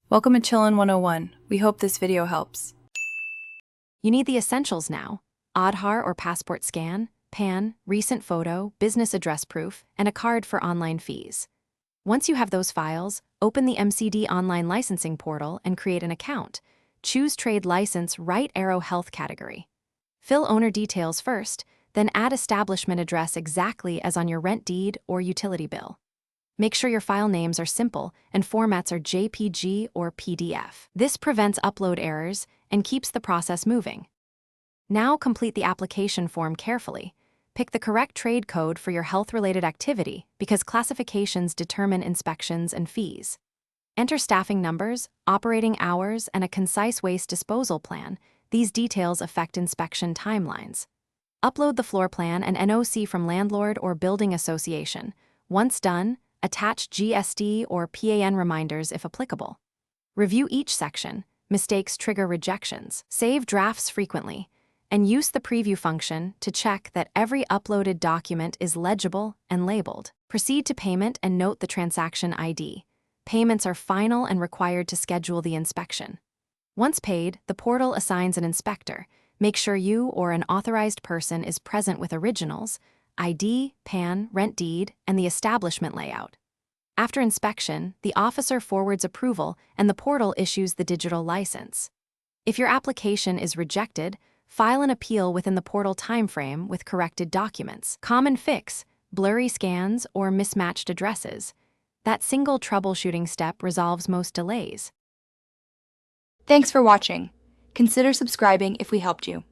Welcome to Chillin' 101. We hope this video helps. You need the essentials now: Aadhaar or passport scan, PAN, recent photo, business address proof, and a card for online fees. Once you have those files, open the MCD online licensing portal and create an account. Choose Trade License Right Arrow Health category. Fill owner details first, then add establishment address exactly as on your rent deed or utility bill. Make sure your file names are simple and formats are JPG or PDF. This prevents upload errors and keeps the process moving. Now complete the application form carefully. Pick the correct trade code for your health-related activity because classifications determine inspections and fees. Enter staffing numbers, operating hours, and a concise waste disposal plan. These details affect inspection timelines. Upload the floor plan and NOC from landlord or building association. Once done, attach GSD or PAN reminders if applicable. Review each section. Mistakes trigger rejections. Save drafts frequently, and use the preview function to check that every uploaded document is legible and labeled. Proceed to payment and note the transaction ID. Payments are final and required to schedule the inspection. Once paid, the portal assigns an inspector. Make sure you or an authorized person is present with originals, ID, PAN, rent deed, and the establishment layout. After inspection, the officer forwards approval and the portal issues the digital license. If your application is rejected, file an appeal within the portal timeframe with corrected documents. Common fix: blurry scans or mismatched addresses. That single troubleshooting step resolves most delays. Thanks for watching. Consider subscribing if we helped you.